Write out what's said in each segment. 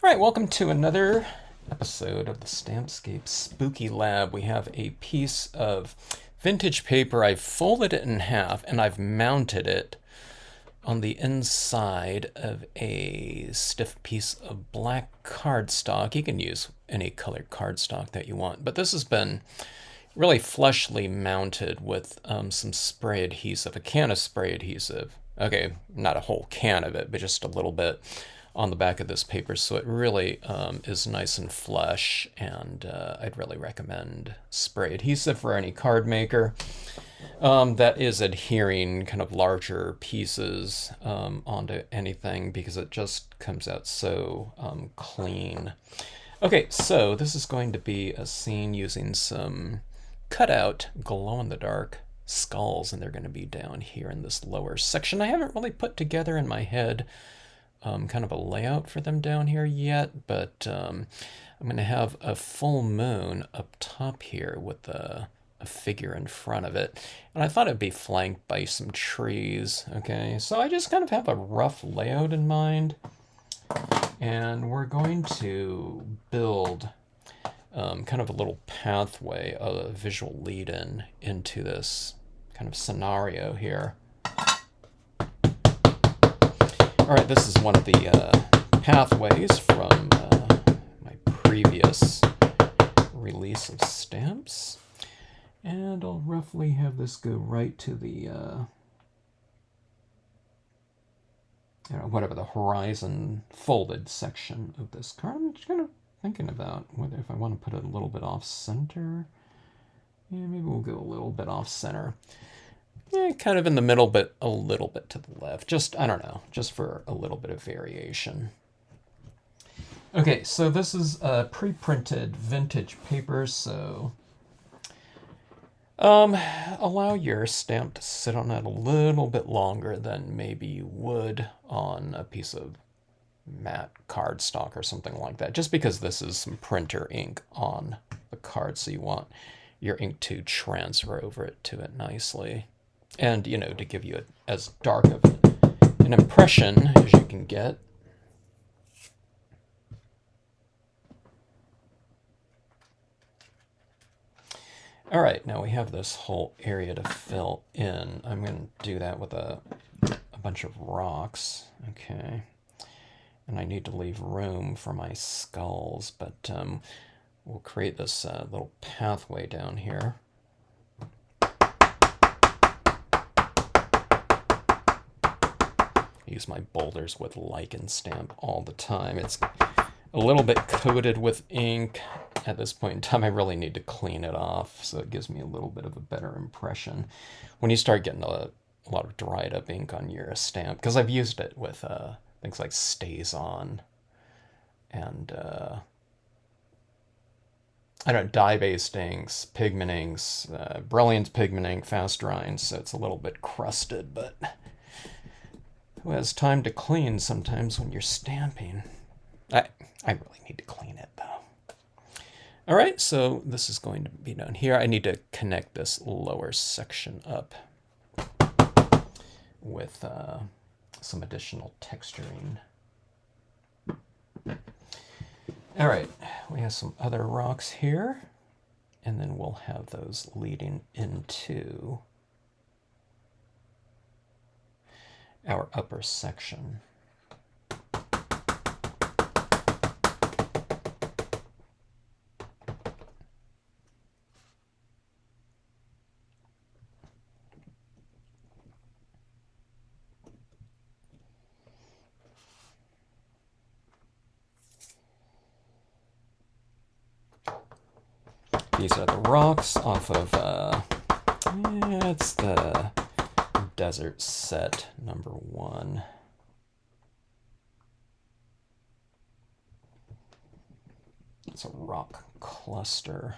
Alright, welcome to another episode of the Stampscapes Spooky Lab. We have a piece of vintage paper. I've folded it in half and I've mounted it on the inside of a stiff piece of black cardstock. You can use any colored cardstock that you want, but this has been really flushly mounted with some spray adhesive, a can of spray adhesive. Okay, not a whole can of it, but just a little bit on the back of this paper, so it really is nice and flush, and I'd really recommend spray adhesive for any card maker that is adhering kind of larger pieces onto anything, because it just comes out so clean. Okay, so this is going to be a scene using some cutout glow-in-the-dark skulls, and they're going to be down here in this lower section. I haven't really put together in my head kind of a layout for them down here yet, but I'm going to have a full moon up top here with a figure in front of it, and I thought it'd be flanked by some trees. Okay, so I just kind of have a rough layout in mind, and we're going to build kind of a little pathway, a visual lead-in into this kind of scenario here. All right, this is one of the pathways from my previous release of stamps. And I'll roughly have this go right to the, whatever the horizon folded section of this card. I'm just kind of thinking about whether if I want to put it a little bit off center. Yeah, maybe we'll go a little bit off center. Yeah, kind of in the middle, but a little bit to the left. Just, I don't know, just for a little bit of variation. Okay, so this is pre-printed vintage paper, so allow your stamp to sit on it a little bit longer than maybe you would on a piece of matte cardstock or something like that, just because this is some printer ink on the card, so you want your ink to transfer over it to it nicely. And, to give you as dark of an impression as you can get. All right, now we have this whole area to fill in. I'm going to do that with a bunch of rocks, okay? And I need to leave room for my skulls, but we'll create this little pathway down here. Use my boulders with lichen stamp all the time. It's a little bit coated with ink at this point in time. I really need to clean it off so it gives me a little bit of a better impression when you start getting a lot of dried up ink on your stamp, because I've used it with things like StazOn and I don't know, dye-based inks, pigment inks, Brilliance pigment ink, fast drying, so it's a little bit crusted, but who has time to clean sometimes when you're stamping? I really need to clean it, though. All right, so this is going to be down here. I need to connect this lower section up with some additional texturing. All right, we have some other rocks here, and then we'll have those leading into our upper section. These are the rocks off of, it's the Desert Set #1. It's a rock cluster.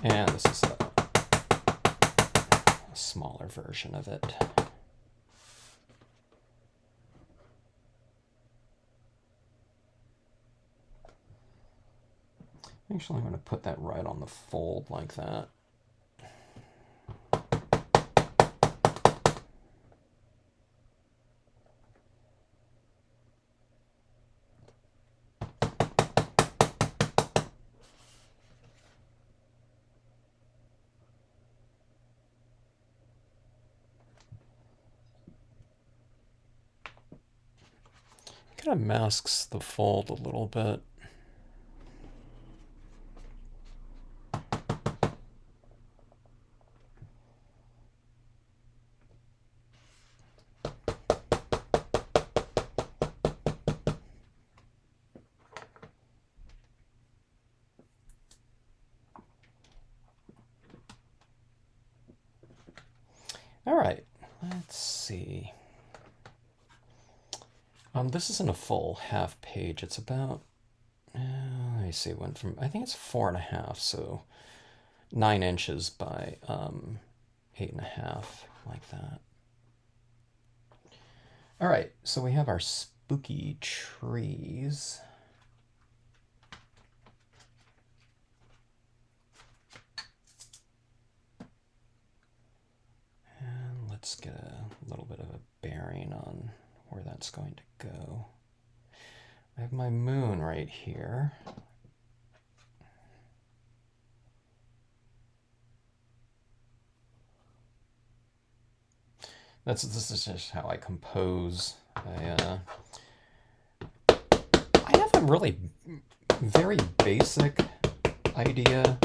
And this is a smaller version of it. Actually, I'm going to put that right on the fold like that. Kind of masks the fold a little bit. All right, let's see. This isn't a full half page. It's about, let me see, it went from, I think it's 4.5, so 9 inches by 8.5, like that. All right, so we have our spooky trees. And let's get a little bit of a bearing on where that's going to go. I have my moon right here. This is just how I compose. I have a really very basic idea,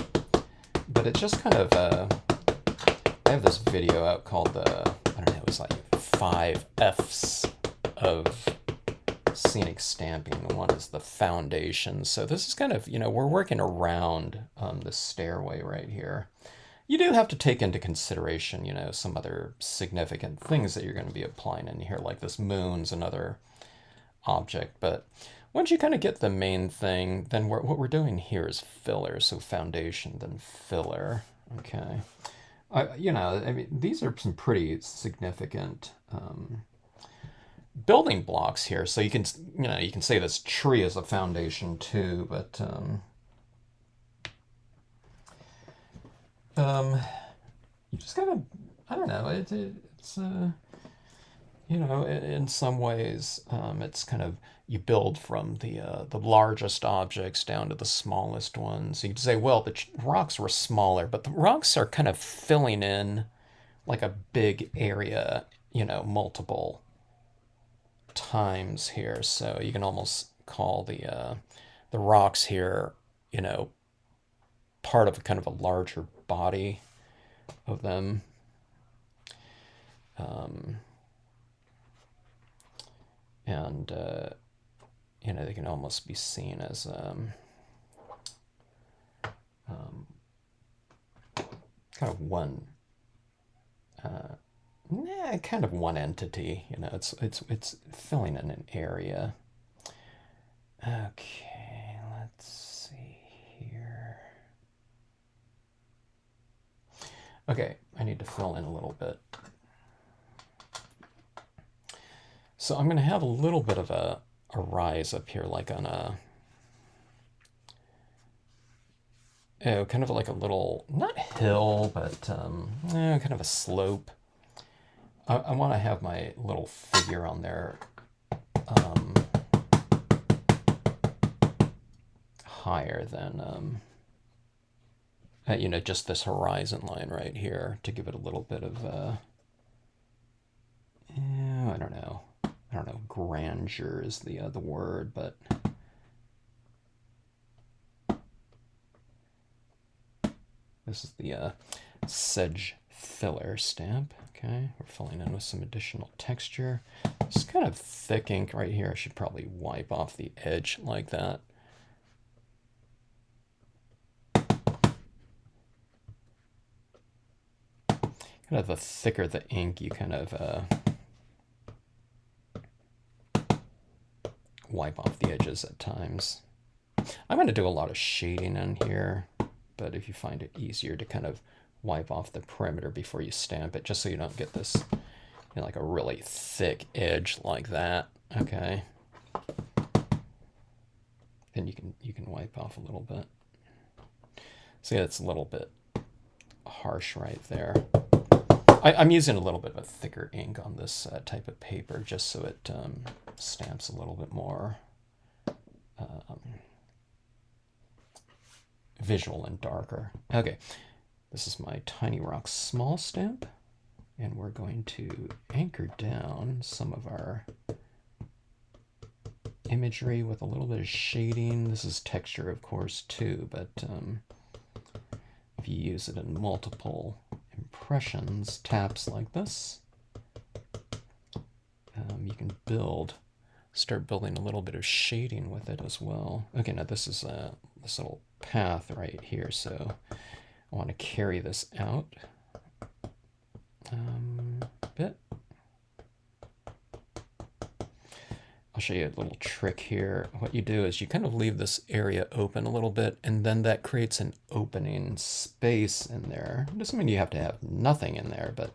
but it just kind of I have this video out called I don't know, it was like 5 F's of scenic stamping. One is the foundation. So this is kind of, we're working around the stairway right here. You do have to take into consideration, some other significant things that you're going to be applying in here, like this moon's another object. But once you kind of get the main thing, then what we're doing here is filler. So foundation, then filler. Okay. I mean, these are some pretty significant building blocks here. So you can say this tree is a foundation too, but you just kind of, I don't know, it's in some ways, it's kind of, you build from the largest objects down to the smallest ones. You could say, well, the rocks were smaller, but the rocks are kind of filling in like a big area, multiple times here. So you can almost call the rocks here, part of kind of a larger body of them. And they can almost be seen as kind of one, kind of one entity. It's filling in an area. Okay, let's see here. Okay, I need to fill in a little bit. So I'm going to have a little bit of a rise up here, like on a, kind of like a little, not hill, but kind of a slope. I want to have my little figure on there higher than, just this horizon line right here to give it a little bit of, I don't know, grandeur is the word, but this is the sedge filler stamp. Okay, we're filling in with some additional texture. It's kind of thick ink right here. I should probably wipe off the edge like that. Kind of the thicker the ink, you kind of wipe off the edges at times. I'm going to do a lot of shading in here, but if you find it easier to kind of wipe off the perimeter before you stamp it, just so you don't get this, like a really thick edge like that. Okay. Then you can wipe off a little bit. See, it's a little bit harsh right there. I'm using a little bit of a thicker ink on this type of paper just so it stamps a little bit more visual and darker. Okay, this is my Tiny Rock Small stamp, and we're going to anchor down some of our imagery with a little bit of shading. This is texture, of course, too, but if you use it in multiple impressions, taps like this, you can start building a little bit of shading with it as well. Okay, now this is this little path right here, so I want to carry this out a bit. I'll show you a little trick here. What you do is you kind of leave this area open a little bit, and then that creates an opening space in there. It doesn't mean you have to have nothing in there, but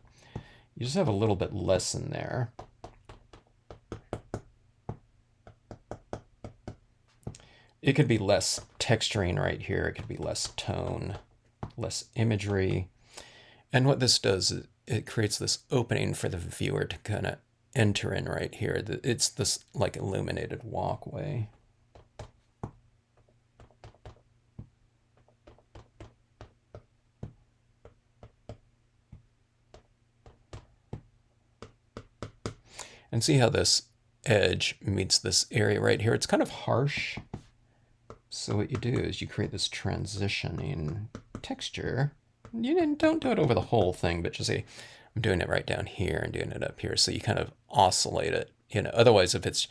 you just have a little bit less in there. It could be less texturing right here. It could be less tone, less imagery. And what this does is it creates this opening for the viewer to kind of enter in right here. It's this like illuminated walkway. And see how this edge meets this area right here. It's kind of harsh. So what you do is you create this transitioning texture. You don't do it over the whole thing, but just say, I'm doing it right down here and doing it up here. So you kind of oscillate it. Otherwise, if it's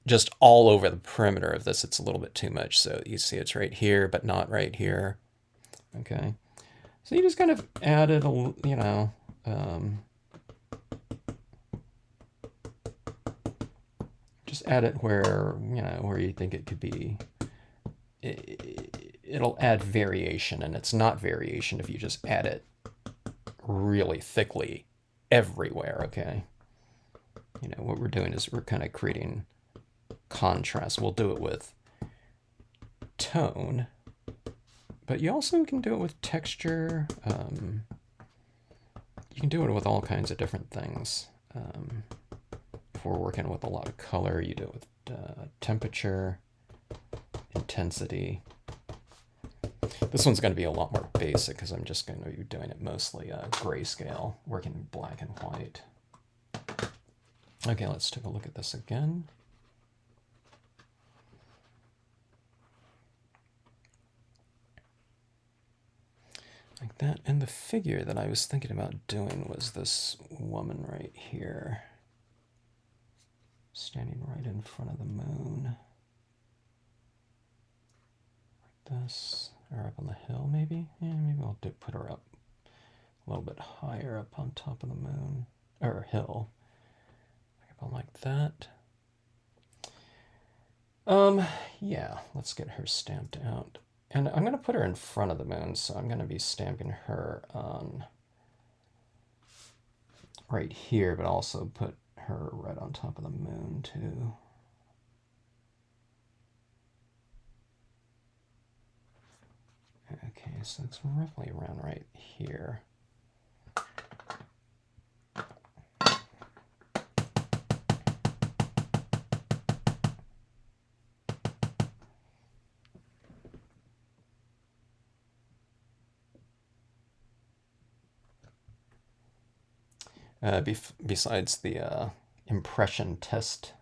just all over the perimeter of this, it's a little bit too much. So you see it's right here, but not right here. Okay. So you just kind of add it, just add it where you think it could be. It'll add variation, and it's not variation if you just add it really thickly everywhere, okay? What we're doing is we're kind of creating contrast. We'll do it with tone, but you also can do it with texture. You can do it with all kinds of different things. If we're working with a lot of color, you do it with temperature, intensity. This one's going to be a lot more basic because I'm just going to be doing it mostly grayscale, working in black and white. Okay, let's take a look at this again. Like that. And the figure that I was thinking about doing was this woman right here, standing right in front of the moon. Like this. Or up on the hill, maybe? Yeah, maybe I'll put her up a little bit higher up on top of the moon, or hill. Like that. Yeah, let's get her stamped out. And I'm going to put her in front of the moon, so I'm going to be stamping her on right here, but also put her right on top of the moon, too. Okay, so it's roughly around right here. Besides the impression test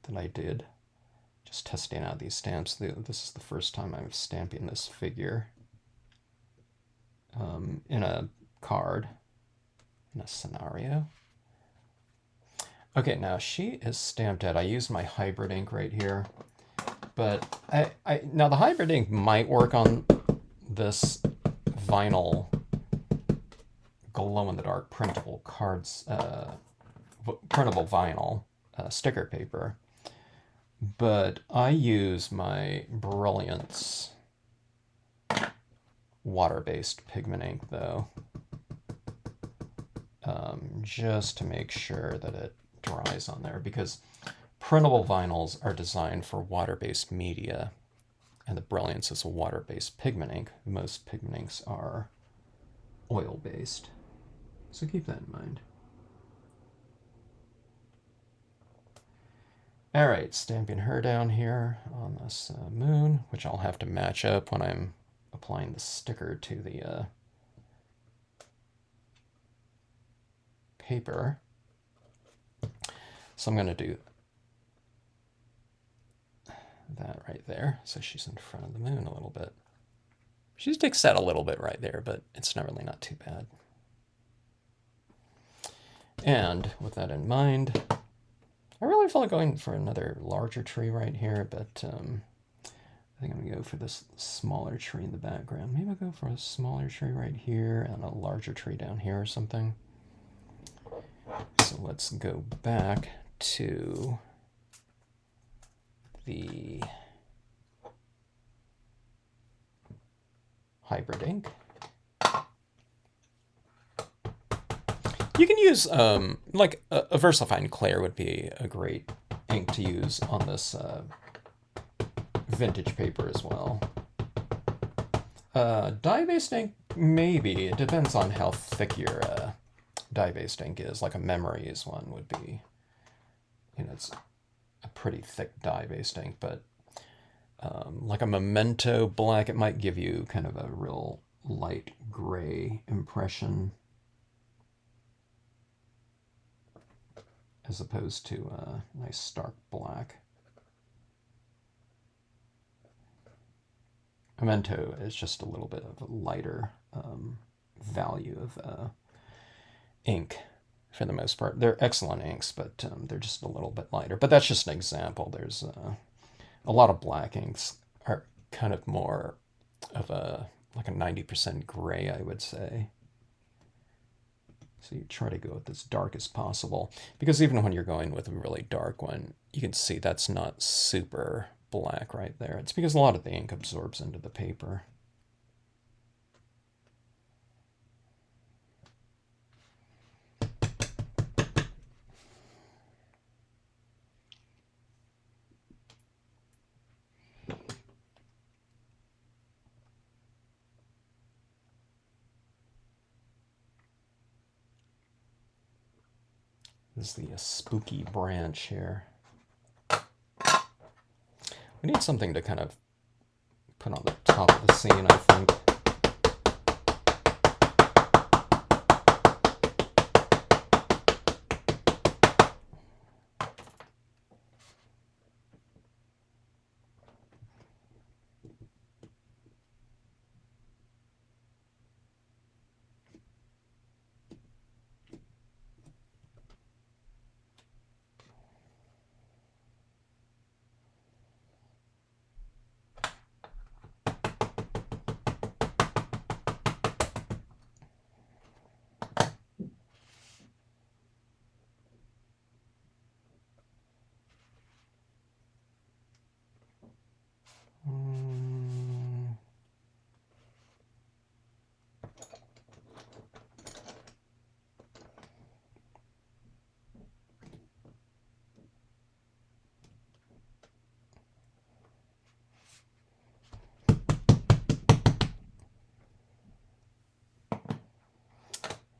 that I did, just testing out these stamps, this is the first time I'm stamping this figure in a card, in a scenario. Okay, now she is stamped out. I used my hybrid ink right here, but now the hybrid ink might work on this vinyl glow-in-the-dark printable cards, printable vinyl sticker paper, but I use my Brilliance water-based pigment ink, though, just to make sure that it dries on there, because printable vinyls are designed for water-based media, And the Brilliance is a water-based pigment ink. Most pigment inks are oil-based. So keep that in mind. All right, stamping her down here on this moon, which I'll have to match up when I'm applying the sticker to the paper. So I'm going to do that right there. So she's in front of the moon a little bit. She sticks out a little bit right there, but it's not really not too bad. And with that in mind, I really feel like going for another larger tree right here, but I think I'm going to go for this smaller tree in the background. Maybe I'll go for a smaller tree right here and a larger tree down here or something. So let's go back to the hybrid ink. You can use, like a VersaFine Clear would be a great ink to use on this vintage paper as well. Dye-based ink, maybe. It depends on how thick your dye-based ink is. Like a Memories one would be, you know, it's a pretty thick dye-based ink, but like a Memento black, it might give you kind of a real light gray impression as opposed to a nice stark black. Memento is just a little bit of a lighter value of ink for the most part. They're excellent inks, but they're just a little bit lighter. But that's just an example. There's a lot of black inks are kind of more of a like a 90% gray, I would say. So you try to go with as dark as possible, because even when you're going with a really dark one, you can see that's not super black right there. It's because a lot of the ink absorbs into the paper. This is the spooky branch here. We need something to kind of put on the top of the scene, I think.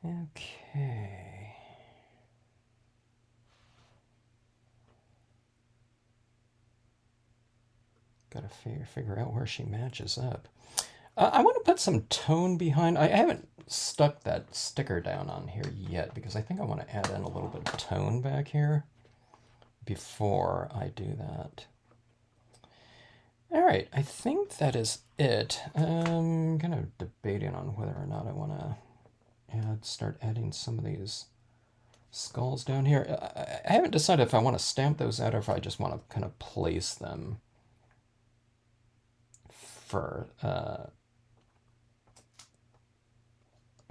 Okay. Gotta figure out where she matches up. I want to put some tone behind. I haven't stuck that sticker down on here yet because I think I want to add in a little bit of tone back here before I do that. All right, I think that is it. I'm kind of debating on whether or not I want to start adding some of these skulls down here. I haven't decided if I want to stamp those out or if I just want to kind of place them for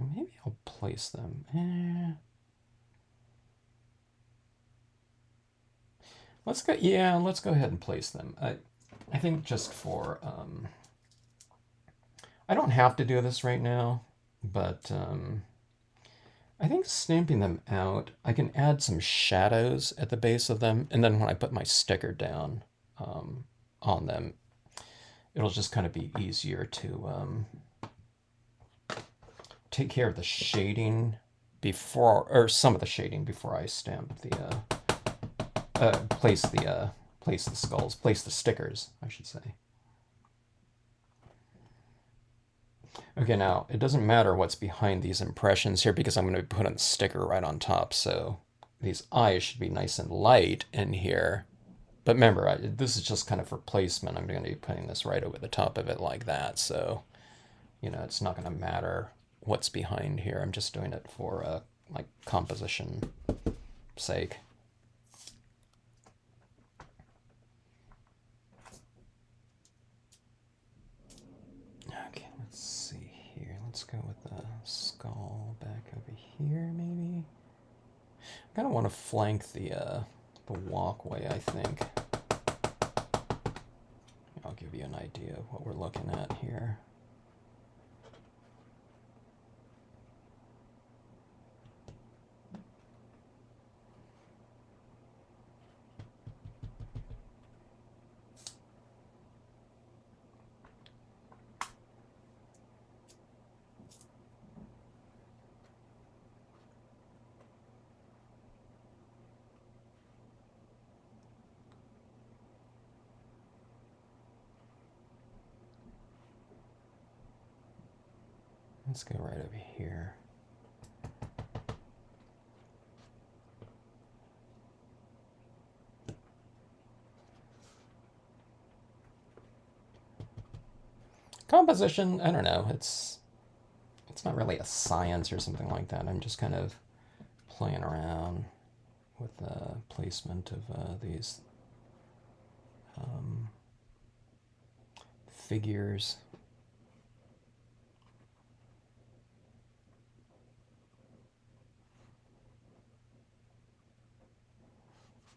maybe I'll place them. Let's go. Yeah, let's go ahead and place them. I think just for I don't have to do this right now, but I think stamping them out, I can add some shadows at the base of them, and then when I put my sticker down on them, it'll just kind of be easier to take care of the shading before, or some of the shading before I stamp the place the skulls, place the stickers, I should say. Okay, now it doesn't matter what's behind these impressions here because I'm going to be putting the sticker right on top, so these eyes should be nice and light in here. But remember, this is just kind of for placement. I'm going to be putting this right over the top of it like that, so it's not going to matter what's behind here. I'm just doing it for like composition sake. Okay, let's see here. Let's go with the skull back over here, maybe. I kind of want to flank the walkway, I think. I'll give you an idea of what we're looking at here. Let's go right over here. Composition, I don't know. It's not really a science or something like that. I'm just kind of playing around with the placement of these figures.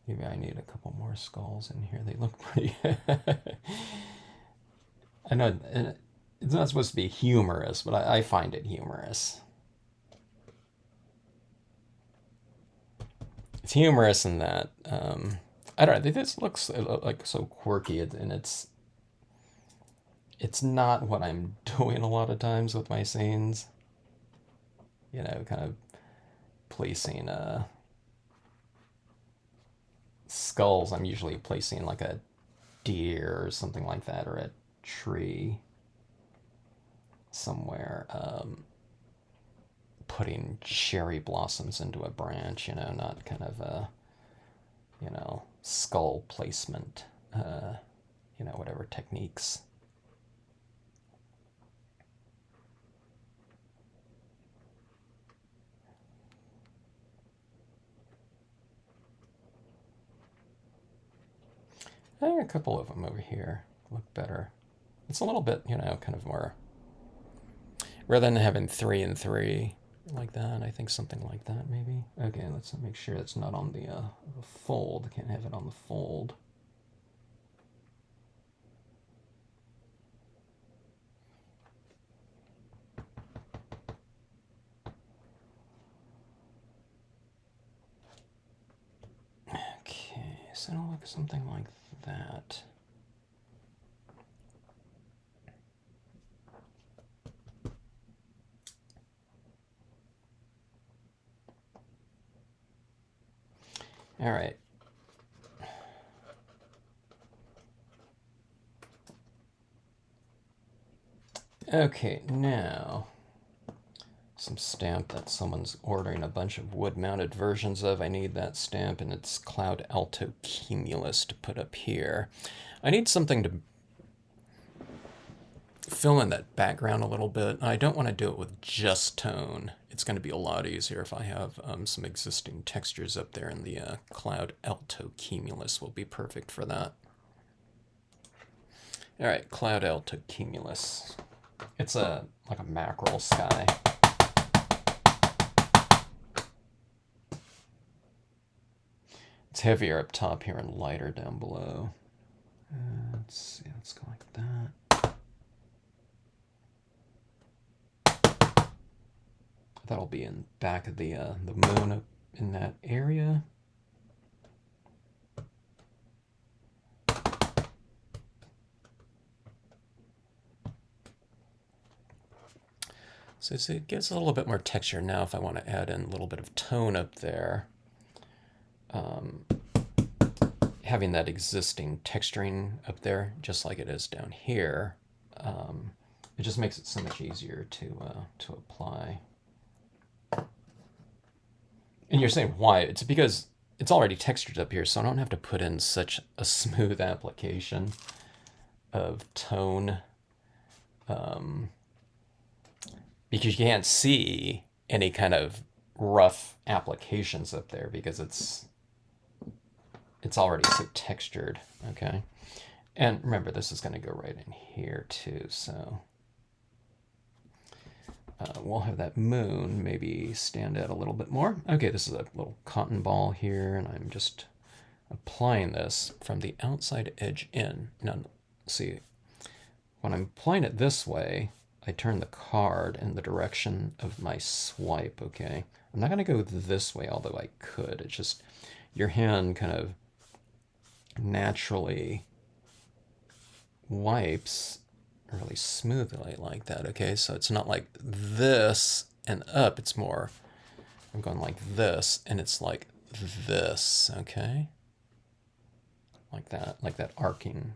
Maybe I need a couple more skulls in here. They look pretty... I know it's not supposed to be humorous, but I find it humorous. It's humorous in that, I don't know, this looks like so quirky, and it's not what I'm doing a lot of times with my scenes. Kind of placing skulls. I'm usually placing like a deer or something like that, or a tree somewhere. Putting cherry blossoms into a branch, not kind of a, skull placement, whatever techniques. I think a couple of them over here look better. It's a little bit, kind of more, rather than having 3 and 3 like that, I think something like that maybe. Okay, let's make sure it's not on the fold. Can't have it on the fold. Okay, so it'll look something like that. All right. Okay, now some stamp that someone's ordering a bunch of wood-mounted versions of. I need that stamp, and it's Cloud Alto Cumulus to put up here. I need something to fill in that background a little bit. I don't want to do it with just tone. It's going to be a lot easier if I have some existing textures up there, and the Cloud Alto Cumulus will be perfect for that. All right, Cloud Alto Cumulus. It's like a mackerel sky. It's heavier up top here and lighter down below. Let's see, let's go like that. That'll be in back of the moon up in that area. So it gives a little bit more texture. Now if I want to add in a little bit of tone up there, having that existing texturing up there, just like it is down here, it just makes it so much easier to apply. And you're saying why? It's because it's already textured up here, so I don't have to put in such a smooth application of tone, because you can't see any kind of rough applications up there because it's already so textured. Okay, and remember this is going to go right in here too, so we'll have that moon maybe stand out a little bit more. Okay, this is a little cotton ball here, and I'm just applying this from the outside edge in. Now, see, when I'm applying it this way, I turn the card in the direction of my swipe, okay? I'm not going to go this way, although I could. It's just your hand kind of naturally wipes really smoothly like that, okay? So it's not like this and up, it's more, I'm going like this, and it's like this, okay? Like that arcing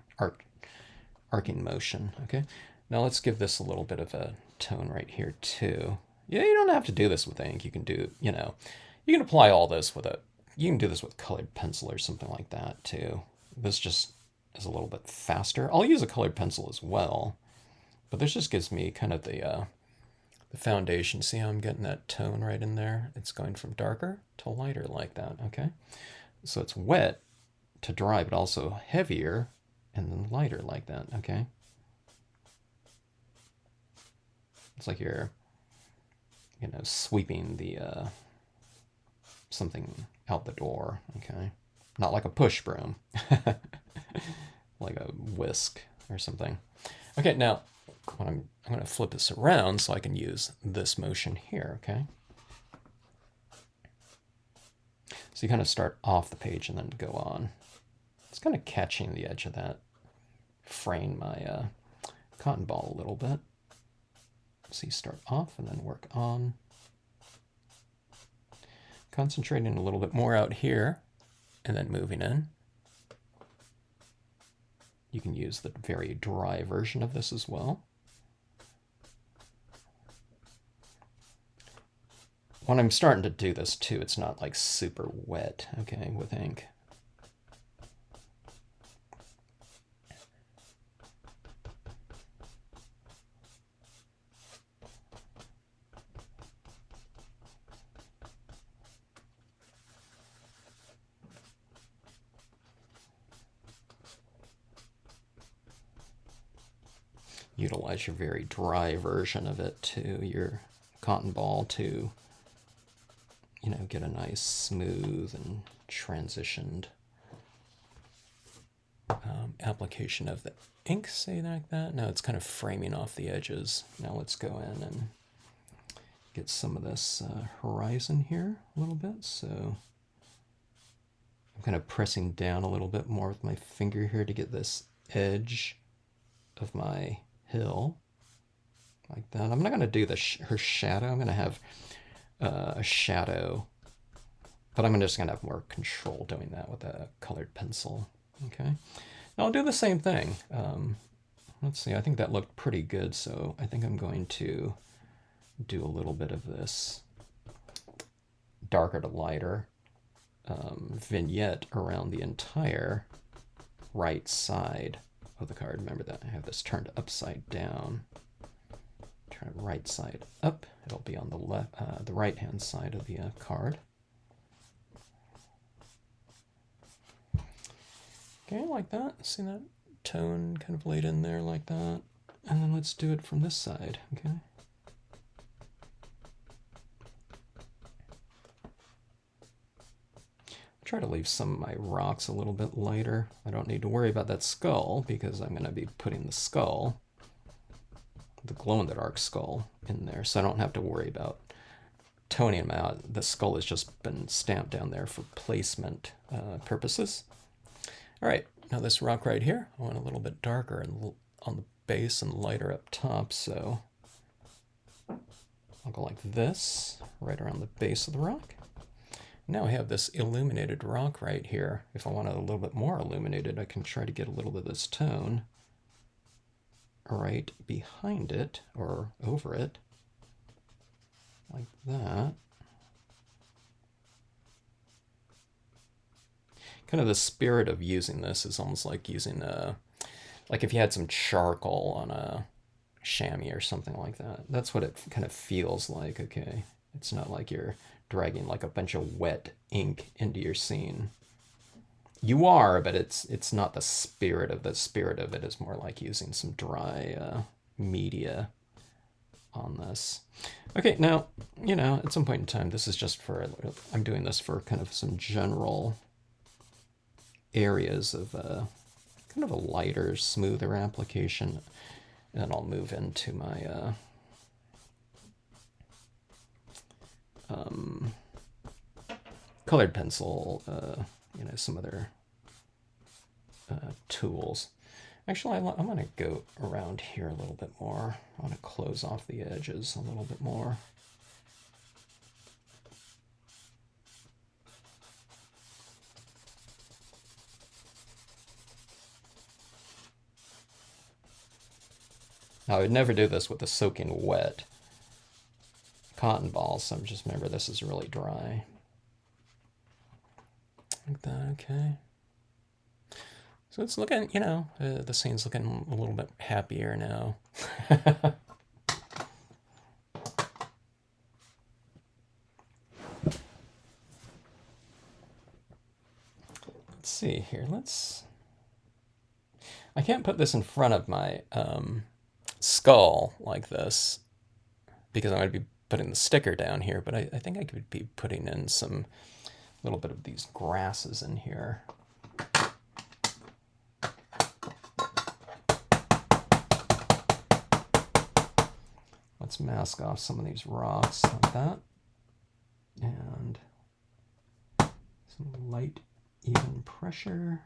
motion, okay? Now let's give this a little bit of a tone right here too. Yeah, you don't have to do this with ink. You can do, you can apply all this with you can do this with colored pencil or something like that too. This just is a little bit faster. I'll use a colored pencil as well, but this just gives me kind of the foundation. See how I'm getting that tone right in there? It's going from darker to lighter like that, okay? So it's wet to dry, but also heavier and then lighter like that, okay? It's like you're, sweeping the something out the door, okay? Not like a push broom, like a whisk or something. Okay, now I'm going to flip this around so I can use this motion here, okay? So you kind of start off the page and then go on. It's kind of catching the edge of that frame my cotton ball a little bit. So you start off and then work on. Concentrating a little bit more out here and then moving in. You can use the very dry version of this as well. When I'm starting to do this too, it's not like super wet, okay, with ink. Utilize your very dry version of it to your cotton ball to, get a nice smooth and transitioned application of the ink, say like that. Now it's kind of framing off the edges. Now let's go in and get some of this horizon here a little bit. So I'm kind of pressing down a little bit more with my finger here to get this edge of my hill like that. I'm not going to do her shadow. I'm going to have a shadow, but I'm just going to have more control doing that with a colored pencil. Okay, now I'll do the same thing. Let's see, I think that looked pretty good, so I think I'm going to do a little bit of this darker to lighter vignette around the entire right side of the card. Remember that I have this turned upside down. Turn it right side up. It'll be on the left, the right-hand side of the card. Okay, like that. See that tone kind of laid in there like that. And then let's do it from this side, okay? Try to leave some of my rocks a little bit lighter. I don't need to worry about that skull because I'm going to be putting the skull, the glow-in-the-dark skull, in there, so I don't have to worry about toning them out. The skull has just been stamped down there for placement purposes. All right, now this rock right here, I want a little bit darker and on the base and lighter up top, so I'll go like this, right around the base of the rock. Now I have this illuminated rock right here. If I want it a little bit more illuminated, I can try to get a little bit of this tone right behind it, or over it, like that. Kind of the spirit of using this is almost like using like if you had some charcoal on a chamois or something like that. That's what it kind of feels like, okay? It's not like you're dragging like a bunch of wet ink into your scene. You are, but it's not the spirit of the spirit of it is more like using some dry media on this. Okay, now, you know, at some point in time, this is just for, I'm doing this for kind of some general areas of kind of a lighter, smoother application. And then I'll move into my colored pencil, you know, some other tools. Actually, I want to go around here a little bit more. I want to close off the edges a little bit more. Now, I would never do this with the soaking wet cotton balls, so just remember this is really dry. Like that, okay. So it's looking, you know, the scene's looking a little bit happier now. Let's see here, I can't put this in front of my skull like this because I'm going to be putting the sticker down here, but I think I could be putting in some little bit of these grasses in here. Let's mask off some of these rocks like that. And some light, even pressure.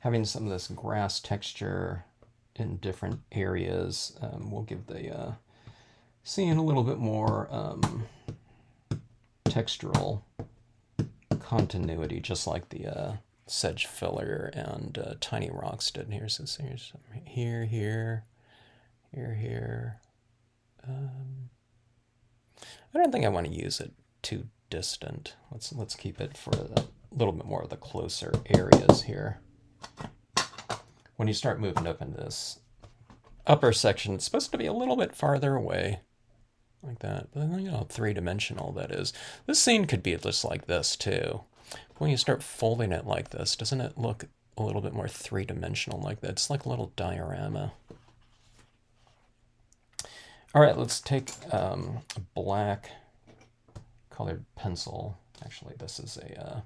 Having some of this grass texture in different areas will give the scene a little bit more textural continuity, just like the sedge filler and tiny rocks did here. So here's here, here, here, here. I don't think I want to use it too distant. Let's keep it for a little bit more of the closer areas here. When you start moving up into this upper section, it's supposed to be a little bit farther away, like that. But you know, three-dimensional that is. This scene could be just like this too. When you start folding it like this, doesn't it look a little bit more three-dimensional like that? It's like a little diorama. All right, let's take a black colored pencil. Actually, this is a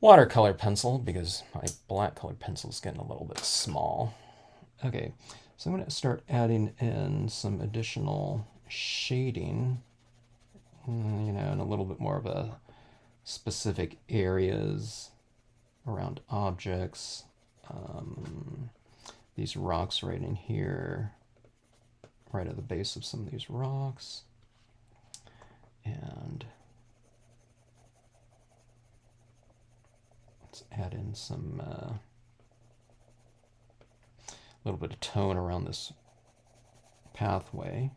watercolor pencil because my black colored pencil is getting a little bit small. Okay, so I'm going to start adding in some additional shading, you know, in a little bit more of a specific areas around objects. These rocks right in here, right at the base of some of these rocks. And let's add in some little bit of tone around this pathway.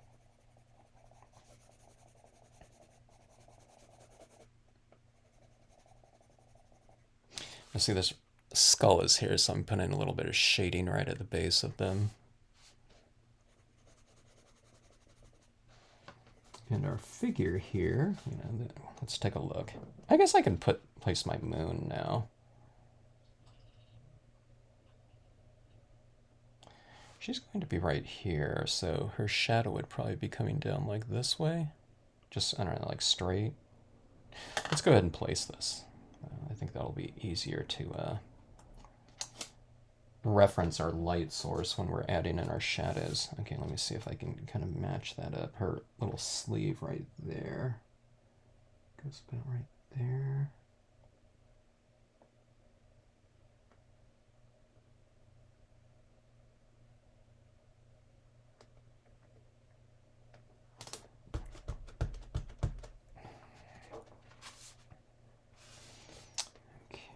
I see this skull is here, so I'm putting a little bit of shading right at the base of them. And our figure here, let's take a look. I guess I can place my moon now. She's going to be right here, so her shadow would probably be coming down like this way. Just, I don't know, like straight. Let's go ahead and place this. I think that'll be easier to reference our light source when we're adding in our shadows. Okay, let me see if I can kind of match that up. Her little sleeve right there goes about right there.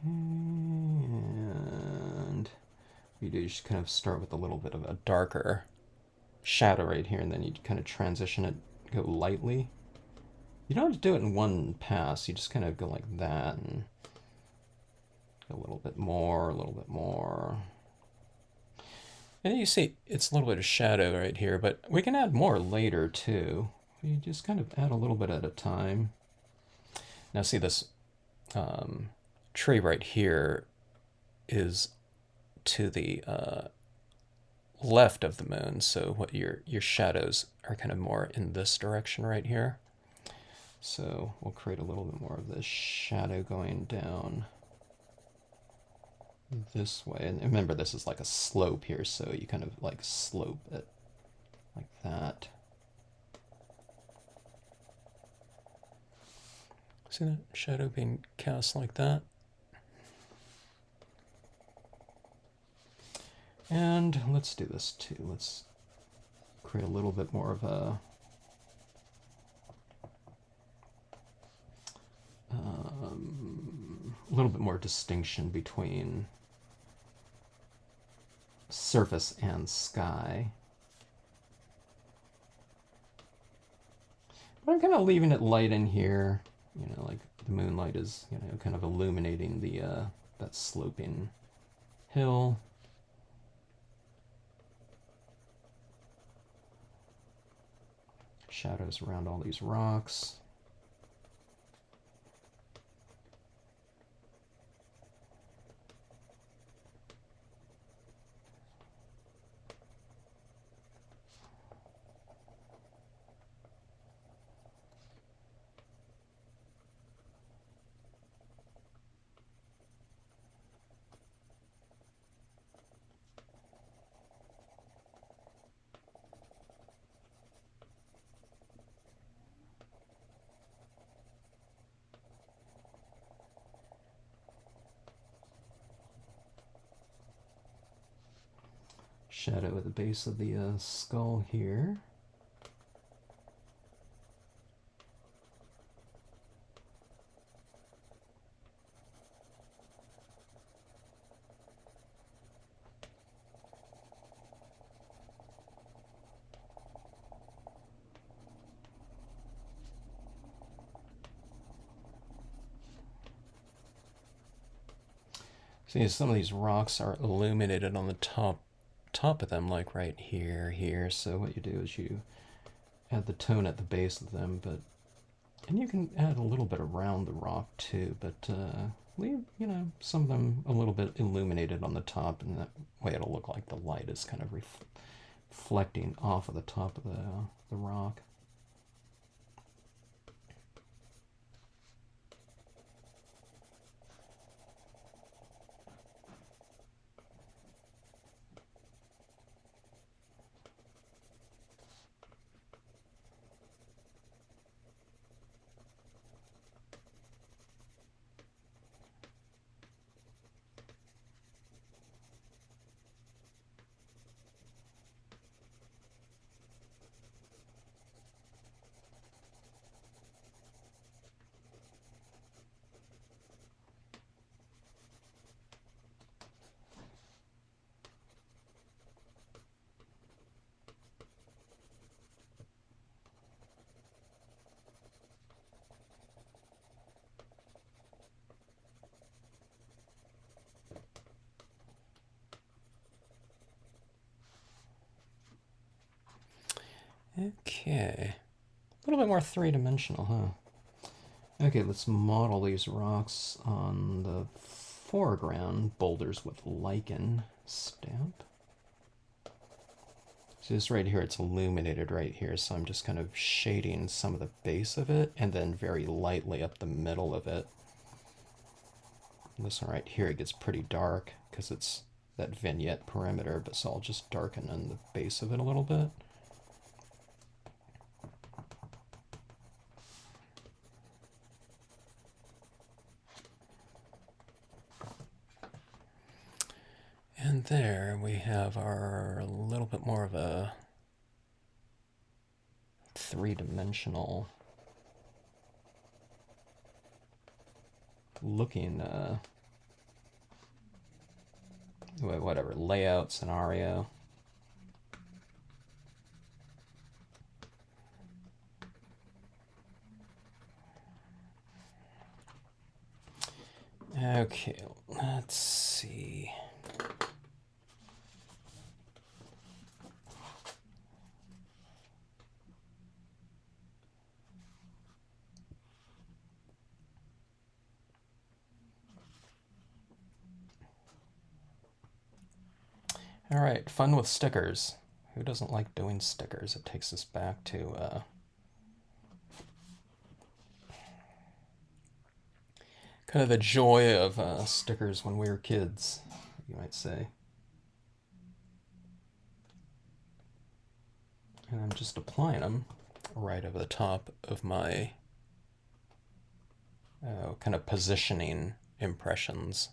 And you do just kind of start with a little bit of a darker shadow right here, and then you kind of transition it, go lightly. You don't have to do it in one pass. You just kind of go like that and go a little bit more, a little bit more. And then you see it's a little bit of shadow right here, but we can add more later too. You just kind of add a little bit at a time. Now see this tree right here is to the left of the moon, so what your shadows are kind of more in this direction right here. So we'll create a little bit more of this shadow going down this way. And remember, this is like a slope here, so you kind of like slope it like that. See that shadow being cast like that? And let's do this too. Let's create a little bit more of a little bit more distinction between surface and sky. But I'm kind of leaving it light in here, like the moonlight is, kind of illuminating the that sloping hill. Shadows around all these rocks. Shadow at the base of the skull here. See, some of these rocks are illuminated on the top of them, like right here. So what you do is you add the tone at the base of them, and you can add a little bit around the rock too, but leave, some of them a little bit illuminated on the top, and that way it'll look like the light is kind of reflecting off of the top of the rock. Okay, little bit more three-dimensional, huh? Okay, let's model these rocks on the foreground. Boulders with lichen stamp. So this right here, it's illuminated right here, so I'm just kind of shading some of the base of it and then very lightly up the middle of it. And this one right here, it gets pretty dark because it's that vignette perimeter, but so I'll just darken on the base of it a little bit. And there we have our little bit more of a three-dimensional looking whatever layout scenario. Okay, let's see. All right, fun with stickers. Who doesn't like doing stickers? It takes us back to kind of the joy of stickers when we were kids, you might say. And I'm just applying them right over the top of my kind of positioning impressions.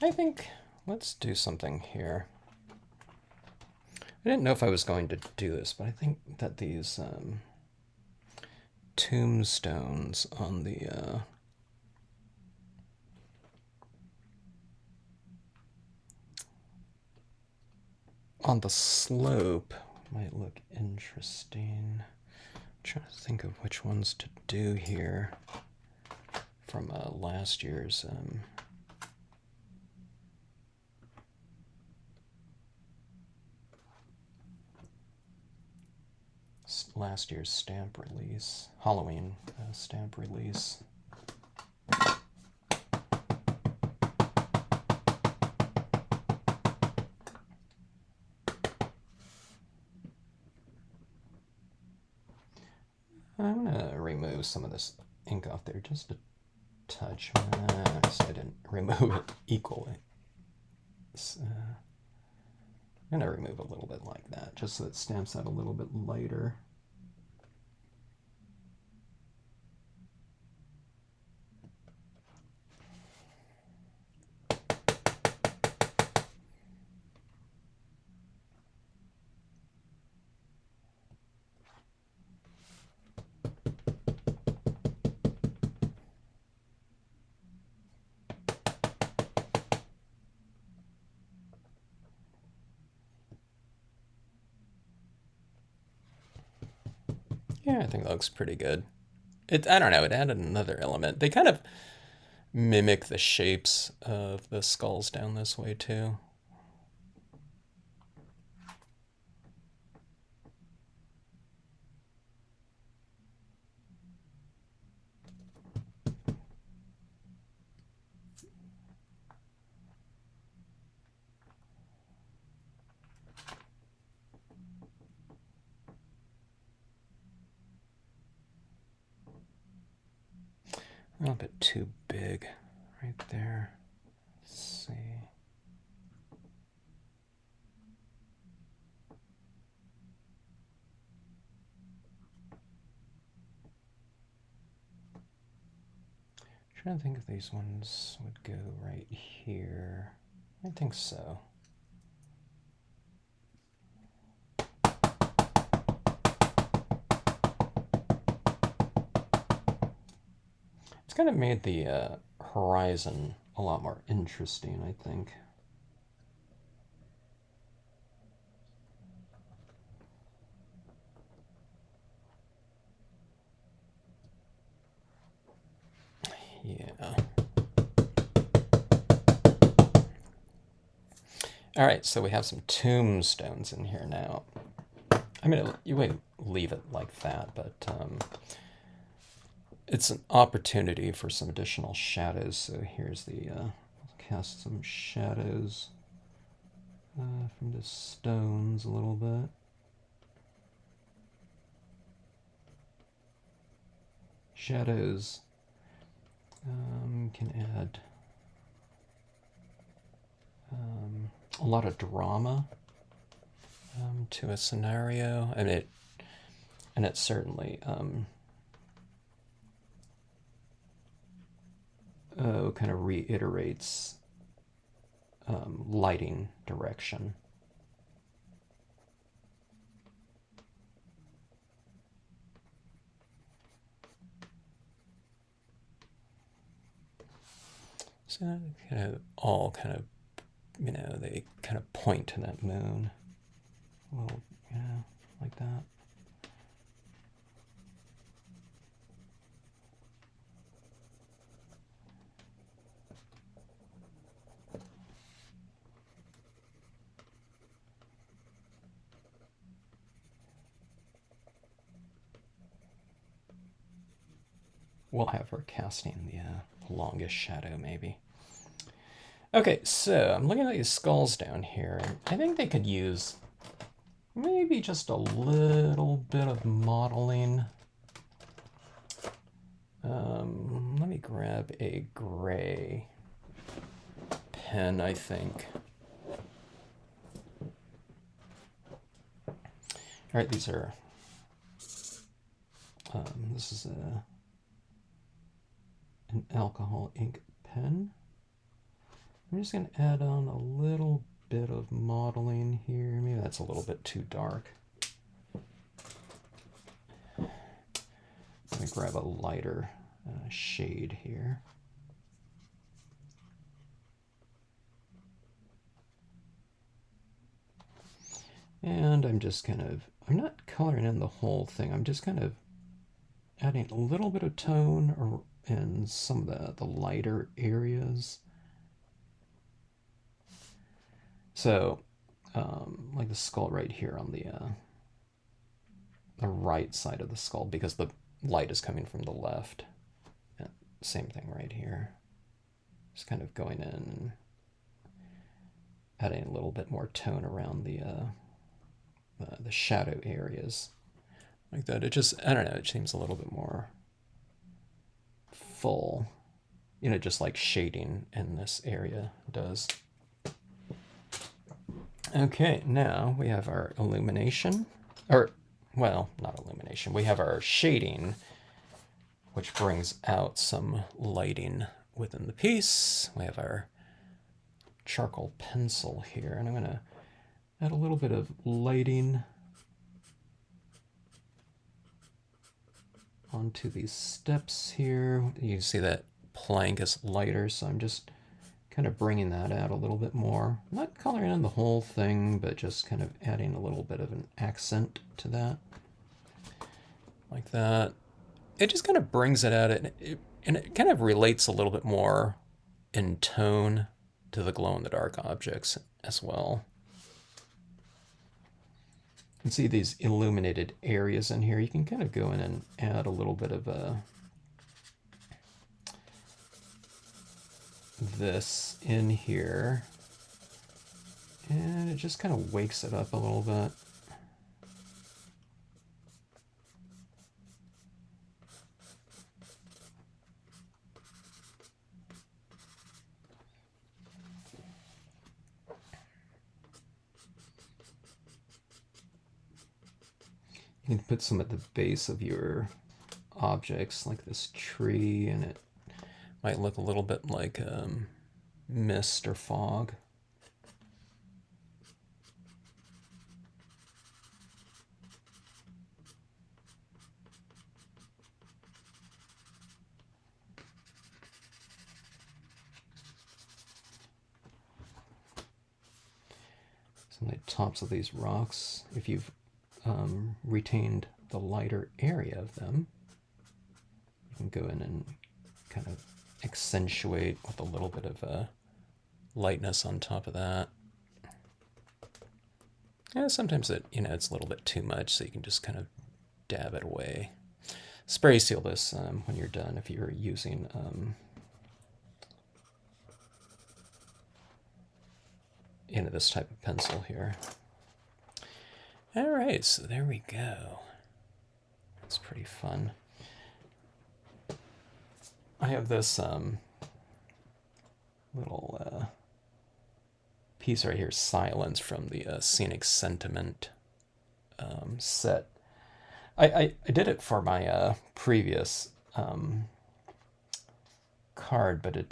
I think let's do something here. I didn't know if I was going to do this, but I think that these tombstones on the slope might look interesting. I'm trying to think of which ones to do here from last year's stamp release, Halloween stamp release. I'm gonna remove some of this ink off there just a touch. So I didn't remove it equally. I'm gonna remove a little bit like that, just so it stamps out a little bit lighter. Yeah, I think that looks pretty good. I don't know, it added another element. They kind of mimic the shapes of the skulls down this way too. A little bit too big right there. Let's see. Trying to think if these ones would go right here. I think so. It's kind of made the horizon a lot more interesting, I think. Yeah. All right, so we have some tombstones in here now. I mean, you would leave it like that, but it's an opportunity for some additional shadows. So here's the, cast some shadows from the stones a little bit. Shadows can add a lot of drama to a scenario, and it certainly kind of reiterates lighting direction. So kind of all kind of, they kind of point to that moon. Well, yeah, like that. We'll have her casting the longest shadow, maybe. Okay, so I'm looking at these skulls down here. I think they could use maybe just a little bit of modeling. Let me grab a gray pen, I think. All right, these are, this is an alcohol ink pen. I'm just going to add on a little bit of modeling here. Maybe that's a little bit too dark. Let me grab a lighter shade here. And I'm just kind of, I'm not coloring in the whole thing. I'm just kind of adding a little bit of tone in some of the lighter areas. So, like the skull right here on the right side of the skull, because the light is coming from the left. And same thing right here. Just kind of going in and adding a little bit more tone around the shadow areas. Like that. It just, I don't know, it seems a little bit more full. Just like shading in this area does. Okay, now we have our illumination, or, well, not illumination. We have our shading, which brings out some lighting within the piece. We have our charcoal pencil here, and I'm going to add a little bit of lighting onto these steps here. You can see that plank is lighter, so I'm just kind of bringing that out a little bit more. Not coloring in the whole thing, but just kind of adding a little bit of an accent to that. Like that. It just kind of brings it out, and it kind of relates a little bit more in tone to the glow-in-the-dark objects as well. You can see these illuminated areas in here. You can kind of go in and add a little bit of this in here, and it just kind of wakes it up a little bit. You can put some at the base of your objects, like this tree, and it might look a little bit like mist or fog. So on the tops of these rocks, if you've retained the lighter area of them, you can go in and kind of accentuate with a little bit of lightness on top of that. Yeah, sometimes it's a little bit too much, so you can just kind of dab it away. Spray seal this when you're done if you're using this type of pencil here. All right, so there we go. It's pretty fun. I have this little piece right here, Silence, from the Scenic Sentiment set. I did it for my previous card, but it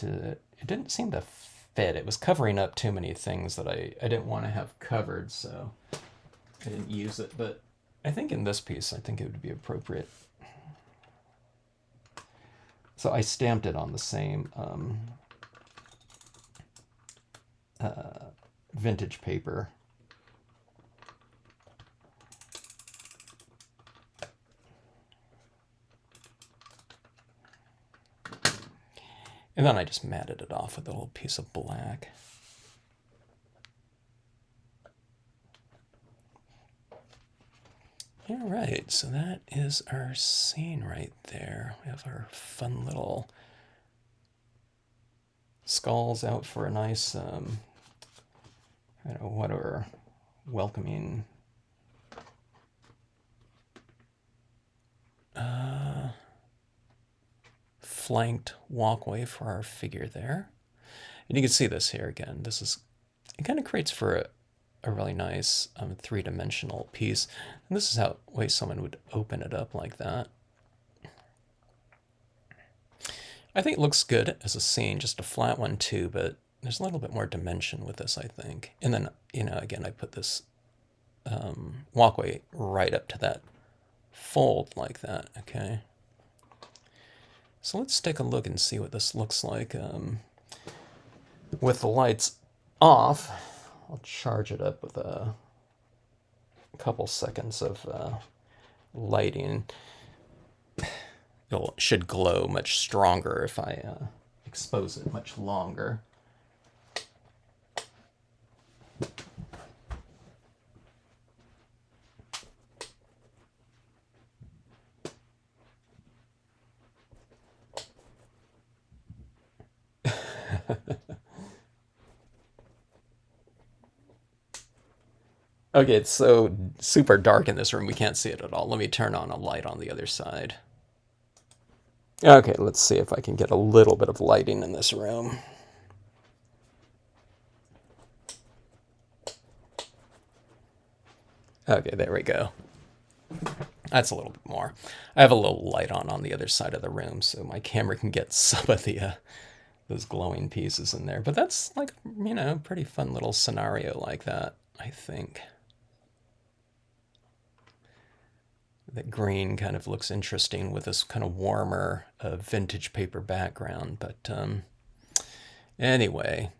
didn't seem to fit. It was covering up too many things that I didn't want to have covered, so I didn't use it. But I think in this piece, I think it would be appropriate. So I stamped it on the same vintage paper. And then I just matted it off with a little piece of black. All right, so that is our scene right there. We have our fun little skulls out for a nice, I don't know, whatever, welcoming flanked walkway for our figure there. And you can see this here again. It kind of creates for a really nice three-dimensional piece. And this is how way someone would open it up like that. I think it looks good as a scene, just a flat one too, but there's a little bit more dimension with this, I think. And then, again, I put this walkway right up to that fold like that, okay? So let's take a look and see what this looks like with the lights off. I'll charge it up with a couple seconds of lighting. It should glow much stronger if I expose it much longer. Okay, it's so super dark in this room, we can't see it at all. Let me turn on a light on the other side. Okay, let's see if I can get a little bit of lighting in this room. Okay, there we go. That's a little bit more. I have a little light on the other side of the room, so my camera can get some of the those glowing pieces in there. But that's like, pretty fun little scenario like that, I think. The green kind of looks interesting with this kind of warmer vintage paper background. But anyway,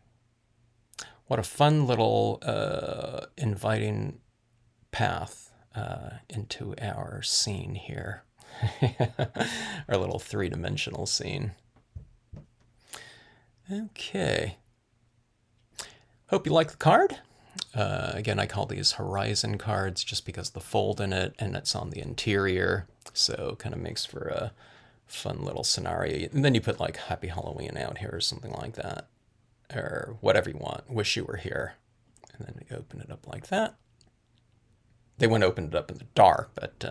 what a fun little inviting path into our scene here. Our little three-dimensional scene. Okay. Hope you like the card. Again, I call these horizon cards just because the fold in it and it's on the interior, so kind of makes for a fun little scenario. And then you put like Happy Halloween out here or something like that, or whatever you want. Wish you were here, and then you open it up like that. They wouldn't open it up in the dark, but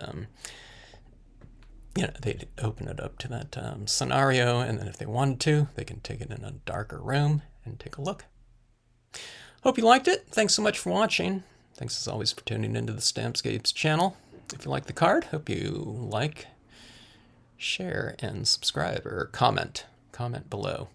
they'd open it up to that scenario, and then if they wanted to, they can take it in a darker room and take a look. Hope you liked it. Thanks so much for watching. Thanks as always for tuning into the Stampscapes channel. If you like the card, hope you like, share, and subscribe, or comment. Comment below.